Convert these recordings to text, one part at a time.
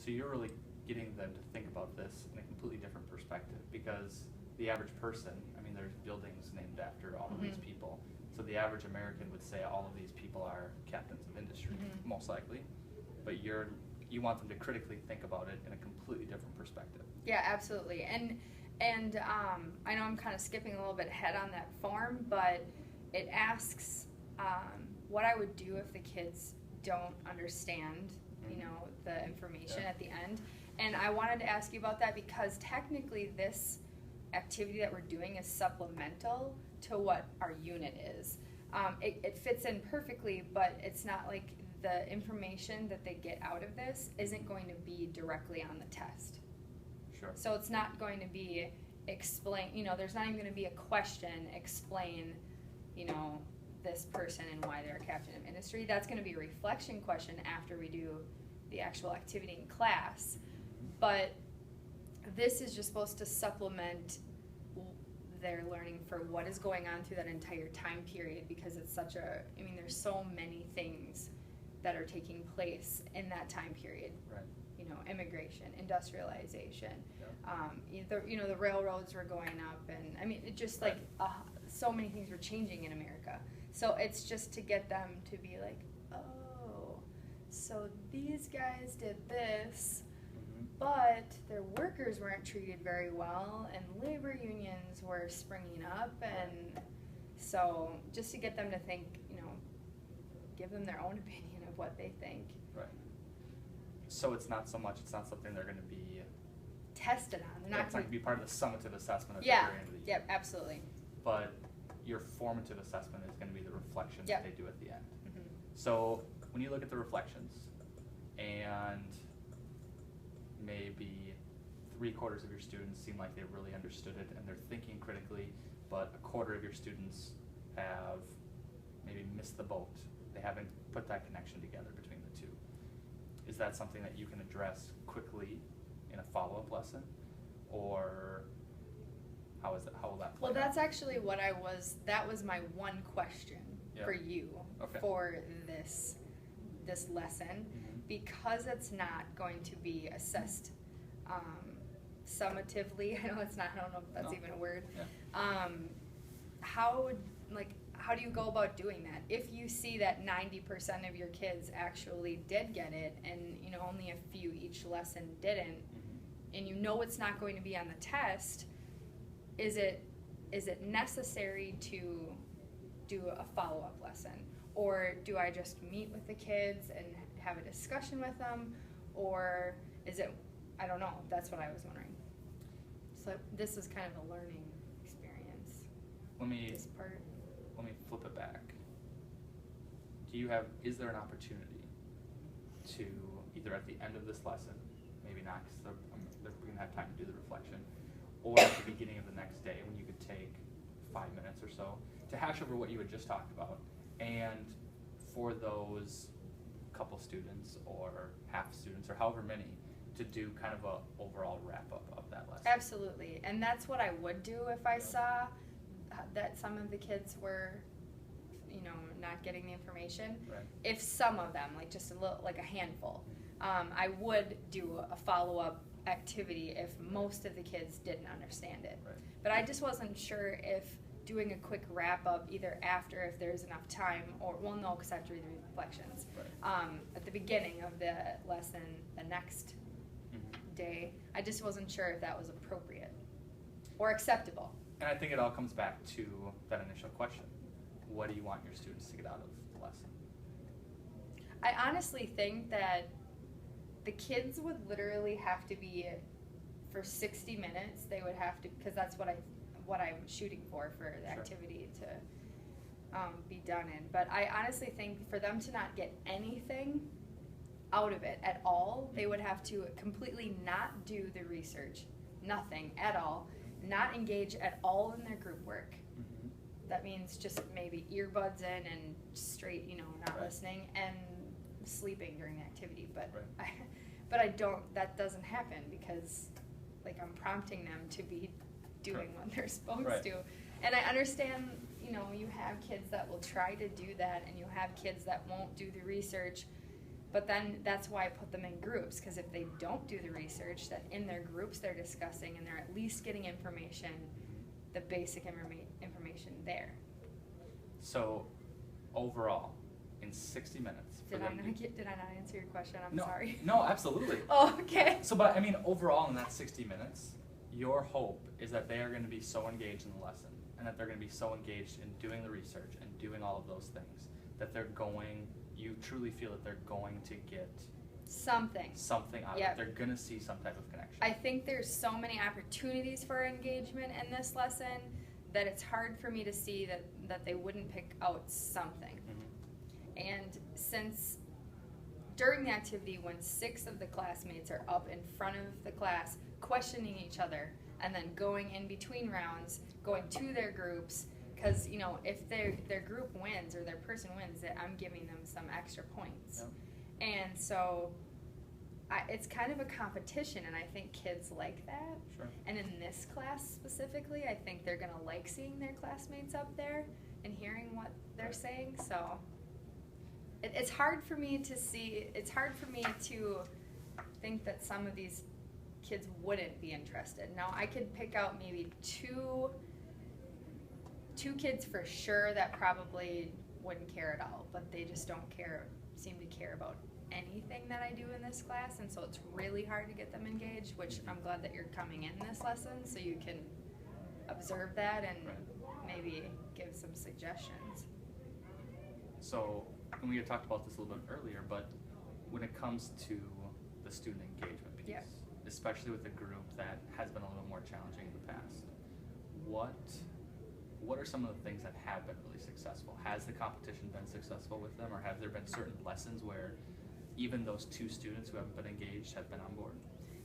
So you're really getting them to think about this in a completely different perspective, because the average person, I mean, there's buildings named after all of these people. So the average American would say all of these people are captains of industry, most likely. But you want them to critically think about it in a completely different perspective. Yeah, absolutely. And I know I'm kind of skipping a little bit ahead on that form, but it asks what I would do if the kids don't understand, the information at the end. And I wanted to ask you about that because technically this activity that we're doing is supplemental to what our unit is. It fits in perfectly, but it's not like the information that they get out of this isn't going to be directly on the test. Sure. So it's not going to be there's not even going to be a question, explain, this person and why they're a captain of industry. That's going to be a reflection question after we do the actual activity in class. But this is just supposed to supplement their learning for what is going on through that entire time period, because it's there's so many things that are taking place in that time period. Right. Immigration, industrialization, the railroads were going up, and it just so many things were changing in America. So it's just to get them to be like, oh, so these guys did this, but their workers weren't treated very well, and labor unions were springing up, and so just to get them to think, give them their own opinion of what they think. Right. So it's not something they're going to be tested on. They're not going to be part of the summative assessment at the yeah, very end of the year. Yeah, absolutely. But your formative assessment is going to be the reflection that they do at the end. So when you look at the reflections, and maybe 3/4 of your students seem like they really understood it and they're thinking critically, but 1/4 of your students have maybe missed the boat. They haven't put that connection together between the two. Is that something that you can address quickly in a follow-up lesson, or how will that play Well, out? that's actually that was my one question for you for this lesson, because it's not going to be assessed summatively. I don't know if that's even a word. Yeah. How do you go about doing that? If you see that 90% of your kids actually did get it, and only a few each lesson didn't, and it's not going to be on the test, is it necessary to do a follow-up lesson? Or do I just meet with the kids and have a discussion with them? Or is it, I don't know, that's what I was wondering. So this is kind of a learning experience. This part. Let me flip it back. Is there an opportunity to, either at the end of this lesson, maybe not, because we're going to have time to do the reflection, or at the beginning of the next day when you could take 5 minutes or so to hash over what you had just talked about, and for those couple students or half students or however many to do kind of a overall wrap-up of that lesson? Absolutely, and that's what I would do if I saw that some of the kids were, not getting the information. Right. If some of them, like just a handful, I would do a follow-up activity if most of the kids didn't understand it. Right. But I just wasn't sure if doing a quick wrap-up either after, if there's enough time, or, no, because I have to read the reflections, at the beginning of the lesson the next day. I just wasn't sure if that was appropriate or acceptable. And I think it all comes back to that initial question. What do you want your students to get out of the lesson? I honestly think that the kids would literally have to be, for 60 minutes, they would have to, because that's what I'm shooting for the activity to be done in. But I honestly think for them to not get anything out of it at all, they would have to completely not do the research, nothing at all, not engage at all in their group work. That means just maybe earbuds in and straight, not listening, and sleeping during the activity. But that doesn't happen, because I'm prompting them to be doing what they're supposed to. And I understand, you have kids that will try to do that, and you have kids that won't do the research. But then that's why I put them in groups, because if they don't do the research, that in their groups they're discussing and they're at least getting information, the basic information there. So, overall, in 60 minutes. Did I not answer your question? I'm no, sorry. No, absolutely. Oh, okay. So, but I mean, overall in that 60 minutes, your hope is that they are going to be so engaged in the lesson and that they're going to be so engaged in doing the research and doing all of those things that you truly feel that they're going to get something out of it. They're going to see some type of connection. I think there's so many opportunities for engagement in this lesson that it's hard for me to see that they wouldn't pick out something. Mm-hmm. And since during the activity, when 6 of the classmates are up in front of the class questioning each other and then going in between rounds, going to their groups, because if their group wins or their person wins, that I'm giving them some extra points. Yep. And so it's kind of a competition, and I think kids like that. Sure. And in this class specifically, I think they're going to like seeing their classmates up there and hearing what they're saying. So it's hard for me to see, it's hard for me to think that some of these kids wouldn't be interested. Now, I could pick out maybe two kids for sure that probably wouldn't care at all, but they just don't seem to care about anything that I do in this class, and so it's really hard to get them engaged, which I'm glad that you're coming in this lesson so you can observe that and maybe give some suggestions. So, and we had talked about this a little bit earlier, but when it comes to the student engagement piece, especially with a group that has been a little more challenging in the past, what are some of the things that have been really successful? Has the competition been successful with them, or have there been certain lessons where even those 2 students who haven't been engaged have been on board?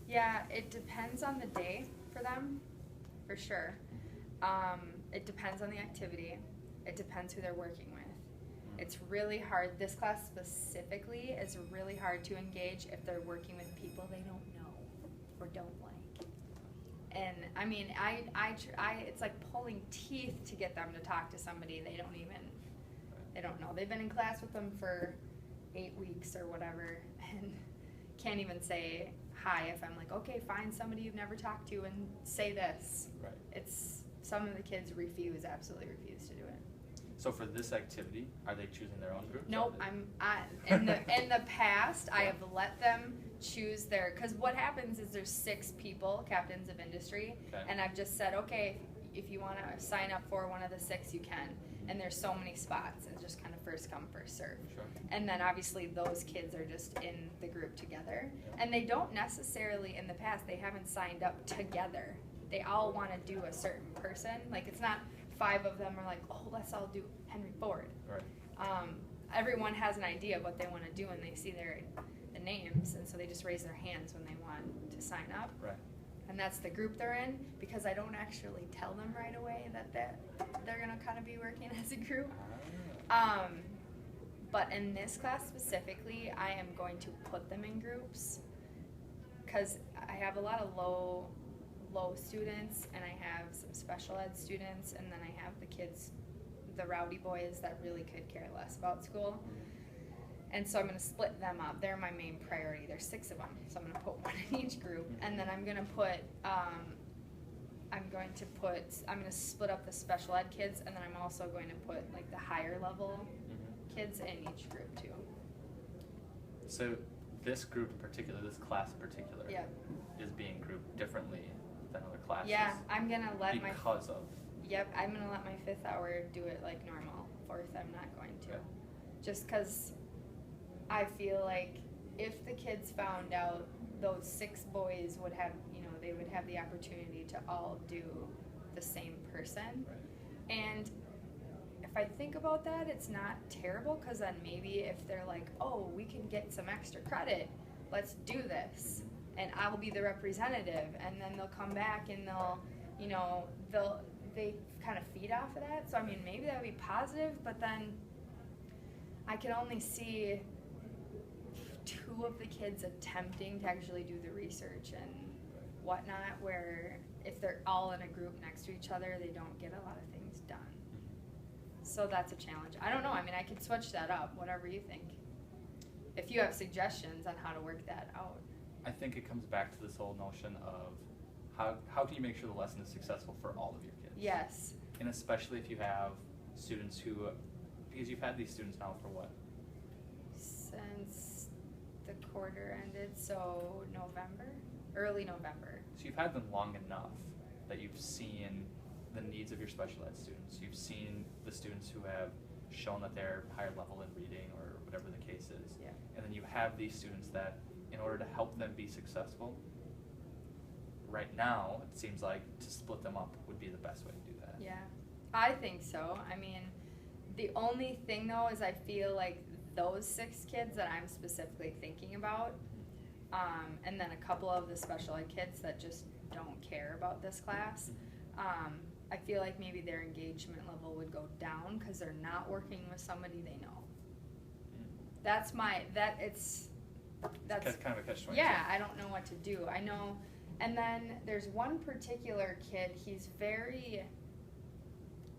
Yeah, it depends on the day for them, for sure. It depends on the activity. It depends who they're working with. It's really hard. This class specifically is really hard to engage if they're working with people they don't know or don't like. And I mean, it's like pulling teeth to get them to talk to somebody they don't know. They've been in class with them for 8 weeks or whatever, and can't even say hi if I'm like, okay, find somebody you've never talked to and say this. Right. Some of the kids absolutely refuse to do it. So for this activity, are they choosing their own group? Nope. In the past, I have let them choose because what happens is there's 6 people, captains of industry, and I've just said, okay, if you want to sign up for one of the 6, you can. And there's so many spots. It's just kind of first come, first serve. Sure. And then obviously those kids are just in the group together. Yep. And they don't necessarily, in the past, they haven't signed up together. They all want to do a certain person. Like, it's not 5 of them are like, oh, let's all do Henry Ford. Right. Everyone has an idea of what they want to do, and they see the names, and so they just raise their hands when they want to sign up. Right. And that's the group they're in, because I don't actually tell them right away that they're going to kind of be working as a group. But in this class specifically, I am going to put them in groups, because I have a lot of low students, and I have some special ed students, and then I have the kids, the rowdy boys that really could care less about school. And so I'm going to split them up. They're my main priority. There's 6 of them, so I'm going to put 1 in each group. And then I'm going to split up the special ed kids, and then I'm also going to put like the higher level kids in each group too. So this group in particular, this class in particular, is being grouped differently than other classes. Yeah, I'm going to let because of. Yep, I'm going to let my 5th hour do it like normal. 4th, I'm not going to. Just because I feel like if the kids found out, those 6 boys would have, they would have the opportunity to all do the same person. Right. And if I think about that, it's not terrible, because then maybe if they're like, oh, we can get some extra credit, let's do this, and I'll be the representative, and then they'll come back and they kind of feed off of that. So I mean, maybe that would be positive, but then I can only see 2 of the kids attempting to actually do the research and whatnot, where if they're all in a group next to each other, they don't get a lot of things done. So that's a challenge. I don't know. I mean, I could switch that up, whatever you think. if you have suggestions on how to work that out. I think it comes back to this whole notion of how can you make sure the lesson is successful for all of your kids? Yes. And especially if you have students who, because you've had these students now for what? Since the quarter ended, so November, early November. So you've had them long enough that you've seen the needs of your special ed students. You've seen the students who have shown that they're higher level in reading or whatever the case is. Yeah. And then you have these students that, in order to help them be successful, right now, it seems like to split them up would be the best way to do that. Yeah, I think so. I mean, the only thing though is I feel like those 6 kids that I'm specifically thinking about, and then a couple of the special ed kids that just don't care about this class, I feel like maybe their engagement level would go down because they're not working with somebody they know. That's kind of a catch-22. Yeah, I don't know what to do. I know, and then there's one particular kid, he's very,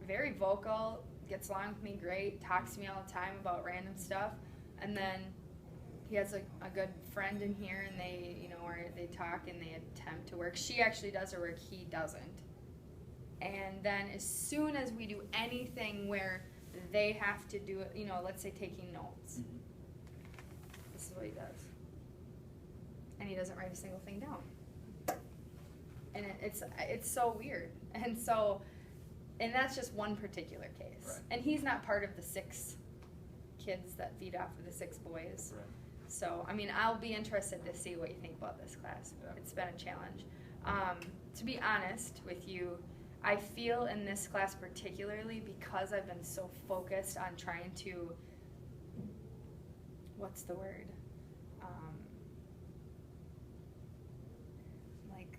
very vocal, gets along with me great, talks to me all the time about random stuff, and then he has a good friend in here, and they, you know, where they talk and they attempt to work. She actually does her work, he doesn't. And then as soon as we do anything where they have to do it, you know, let's say taking notes, this is what he does. And he doesn't write a single thing down. And it's so weird. And so, and that's just one particular case. Right. And he's not part of the 6 kids that feed off of the 6 boys. Right. So, I mean, I'll be interested to see what you think about this class. Yeah. It's been a challenge. To be honest with you, I feel in this class particularly because I've been so focused on trying to, what's the word? Like,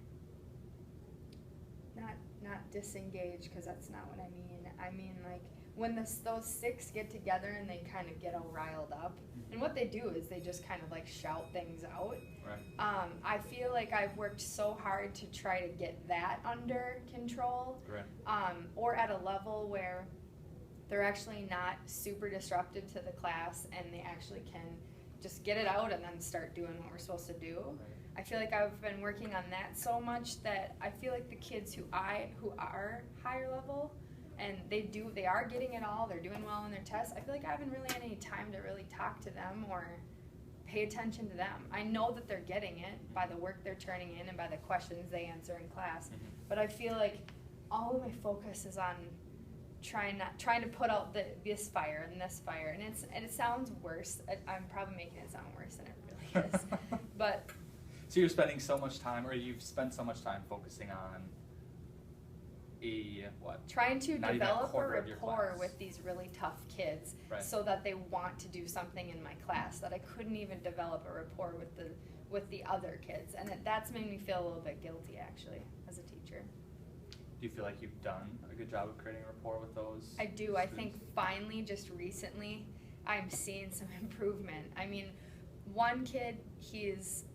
not disengage, because that's not what I mean. I mean, like, when those 6 get together and they kind of get all riled up, and what they do is they just kind of like shout things out. Right. I feel like I've worked so hard to try to get that under control, Right. Or at a level where they're actually not super disruptive to the class and they actually can just get it out and then start doing what we're supposed to do. Right. I feel like I've been working on that so much that I feel like the kids who are higher level and they are getting it all, they're doing well in their tests, I feel like I haven't really had any time to really talk to them or pay attention to them. I know that they're getting it by the work they're turning in and by the questions they answer in class, but I feel like all of my focus is on trying to put out this fire and this fire, and it sounds worse. I'm probably making it sound worse than it really is. But so you're spending so much time, or you've spent so much time focusing on trying to Not even develop a quarter of your rapport class. with these really tough kids, Right. so that they want to do something in my class that I couldn't even develop a rapport with the other kids, and that's made me feel a little bit guilty actually as a teacher. Do you feel like you've done a good job of creating a rapport with those? I do. I think finally, just recently, I'm seeing some improvement. I mean, one kid, he's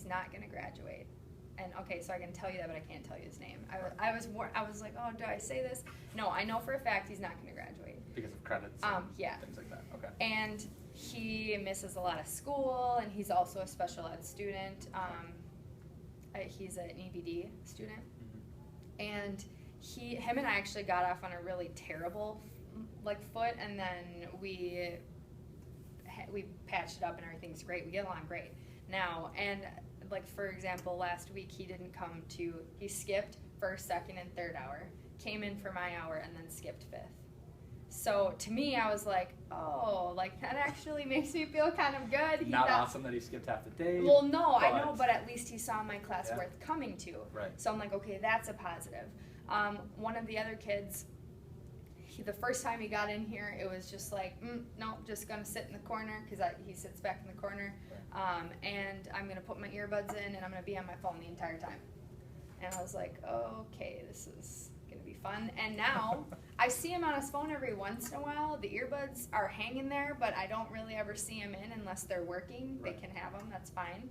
not going to graduate. And okay, so I can tell you that, but I can't tell you his name. I was like, oh, do I say this? No, I know for a fact he's not going to graduate. Because of credits and yeah. things like that. Okay. And he misses a lot of school, and he's also a special ed student. He's an EBD student. And him and I actually got off on a really terrible foot, and then we patched it up and everything's great. We get along great now. And for example, last week he skipped first, second, and third hour, came in for my hour, and then skipped fifth. So to me, I was like, oh, that actually makes me feel kind of good. Not awesome that he skipped half the day. Well, no, I know, but at least he saw my class worth coming to. Right. So I'm like, okay, that's a positive. One of the other kids, the first time he got in here, it was just like, no, just gonna sit in the corner, because he sits back in the corner, and I'm gonna put my earbuds in, and I'm gonna be on my phone the entire time. And I was like, okay, this is gonna be fun. And now I see him on his phone every once in a while. The earbuds are hanging there, but I don't really ever see him in unless they're working. Right. They can have them, that's fine.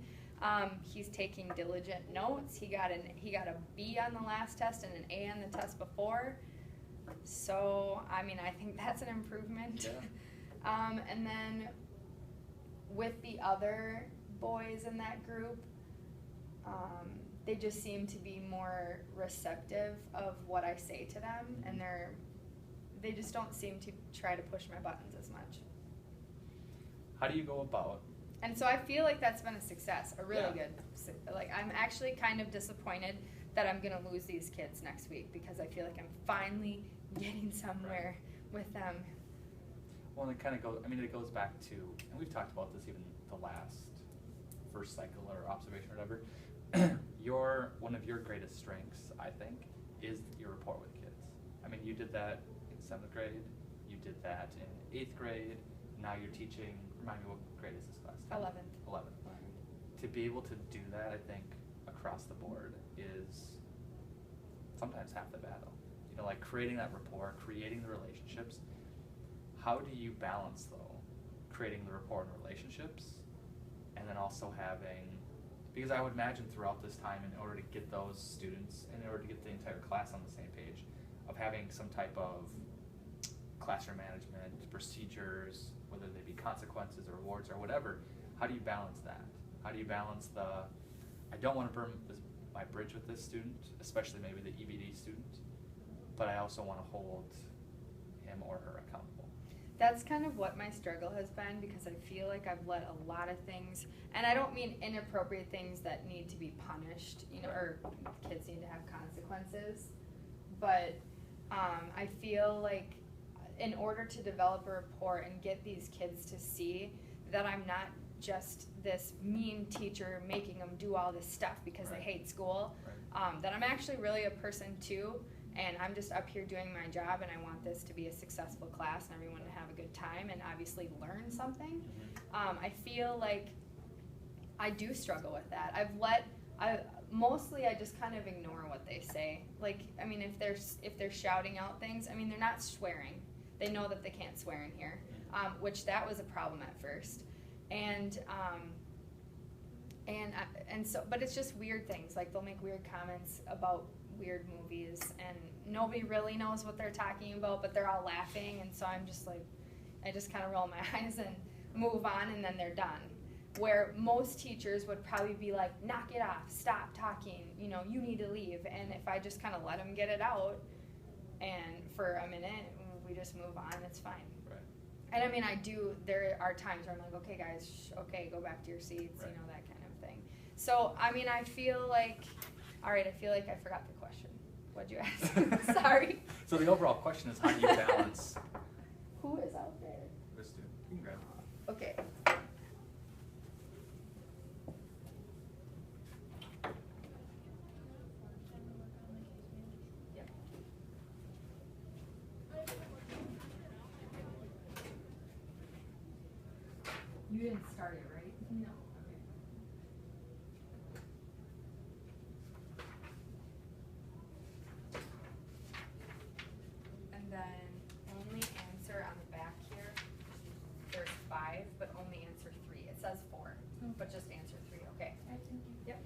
He's taking diligent notes. He got a B on the last test and an A on the test before. So, I mean, I think that's an improvement. Yeah. And then with the other boys in that group, they just seem to be more receptive of what I say to them, and they just don't seem to try to push my buttons as much. How do you go about? And so I feel like that's been a success, a really Yeah. good, like I'm actually kind of disappointed that I'm gonna lose these kids next week because I feel like I'm finally getting somewhere with them. Well, and it kind of goes, I mean, it goes back to, and we've talked about this even the first cycle or observation or whatever, one of your greatest strengths, I think, is your rapport with kids. I mean, you did that in 7th grade, you did that in 8th grade, now you're teaching, remind me, what grade is this class? 11th. 11th. To be able to do that, I think, across the board is sometimes half the battle. You know, like creating that rapport, creating the relationships. How do you balance, though, creating the rapport and relationships, and then also having, because I would imagine throughout this time, in order to get those students, in order to get the entire class on the same page, of having some type of classroom management, procedures, whether they be consequences or rewards or whatever, how do you balance that? How do you balance I don't want to burn my bridge with this student, especially maybe the EBD student, but I also want to hold him or her accountable. That's kind of what my struggle has been, because I feel like I've let a lot of things, and I don't mean inappropriate things that need to be punished, you know, or kids need to have consequences, but I feel like in order to develop a rapport and get these kids to see that I'm not just this mean teacher making them do all this stuff because they hate school, that I'm actually really a person too, and I'm just up here doing my job, and I want this to be a successful class and everyone to have a good time and obviously learn something. I feel like I do struggle with that. Mostly I just kind of ignore what they say. Like, I mean, if they're shouting out things, I mean, they're not swearing. They know that they can't swear in here, which that was a problem at first. And so, but it's just weird things. Like, they'll make weird comments about weird movies, and nobody really knows what they're talking about, but they're all laughing, and so I'm just like, I just kind of roll my eyes and move on, and then they're done. Where most teachers would probably be like, knock it off, stop talking, you know, you need to leave. And if I just kind of let them get it out, and for a minute, we just move on, it's fine. Right. And I mean, there are times where I'm like, okay guys, okay, go back to your seats, Right. you know, that kind of thing. So, I mean, I feel like I forgot the question. What'd you ask? Sorry. So the overall question is, how do you balance Who is out there? this student? You can grab it. Okay. Yep. You didn't start it, right? No. Okay. And then only answer on the back here. There's 5, but only answer 3. It says 4, but just answer 3. Okay. Yep.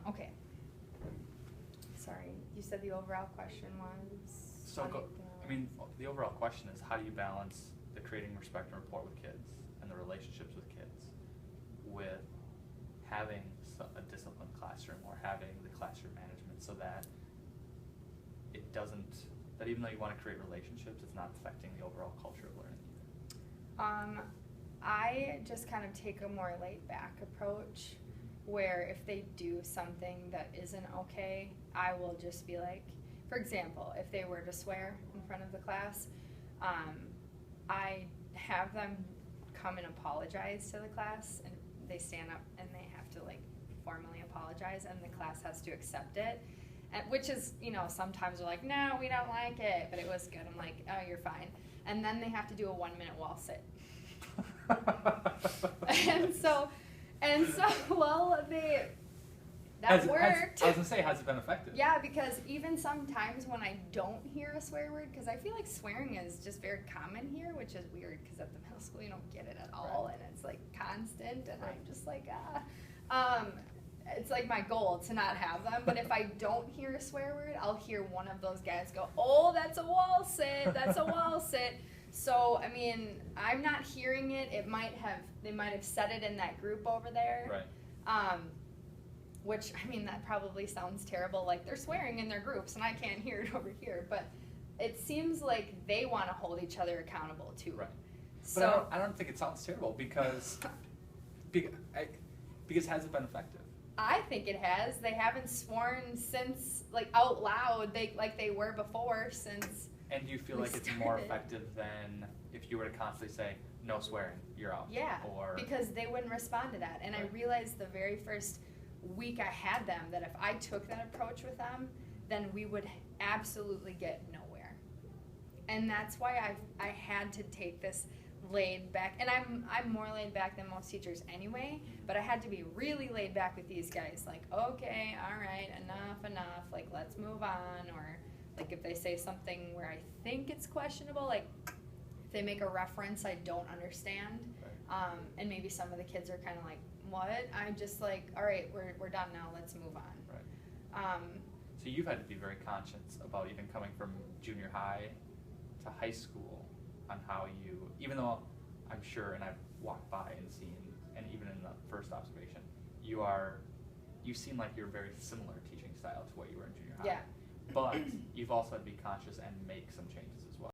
Okay. Sorry, you said the overall question was? So, the overall question is, how do you balance the creating respect and rapport with kids and the relationships with kids with having a disciplined classroom or having the classroom management, so that it doesn't, that even though you want to create relationships, it's not affecting the overall culture of learning either? I just kind of take a more laid back approach, where if they do something that isn't okay, I will just be like, for example, if they were to swear in front of the class, I have them come and apologize to the class, and they stand up and they have to like formally apologize, and the class has to accept it, which is, you know, sometimes they're like, no, we don't like it, but it was good. I'm like, oh, you're fine. And then they have to do a 1-minute wall sit. and so, well, that worked. I was gonna say, has it been effective? Yeah, because even sometimes when I don't hear a swear word, because I feel like swearing is just very common here, which is weird, because at the middle school you don't get it at all, and it's like constant, and I'm just like, it's like my goal to not have them, but if I don't hear a swear word, I'll hear one of those guys go, oh, that's a wall sit, that's a wall sit. So, I mean, I'm not hearing it. They might have said it in that group over there. Right. Which, I mean, that probably sounds terrible, like they're swearing in their groups and I can't hear it over here, but it seems like they want to hold each other accountable too. Right. So, But I don't think it sounds terrible because has it been effective? I think it has. They haven't sworn since, like, out loud, like they were before, since. And do you feel we like it's more started. effective than if you were to constantly say, no swearing, you're out? Yeah, Or because they wouldn't respond to that. And Right. I realized the very first week I had them that if I took that approach with them, then we would absolutely get nowhere. And that's why I had to take this laid back, and I'm more laid back than most teachers anyway, but I had to be really laid back with these guys, like, okay, all right, enough, like, let's move on. Or like if they say something where I think it's questionable, like if they make a reference I don't understand, Right. and maybe some of the kids are kind of like, what? I'm just like, all right, we're done now, let's move on. Right. So you've had to be very conscious about even coming from junior high to high school on how you, even though I'm sure, and I've walked by and seen, and even in the first observation, you seem like you're very similar teaching style to what you were in junior high. Yeah. But you've also had to be conscious and make some changes as well.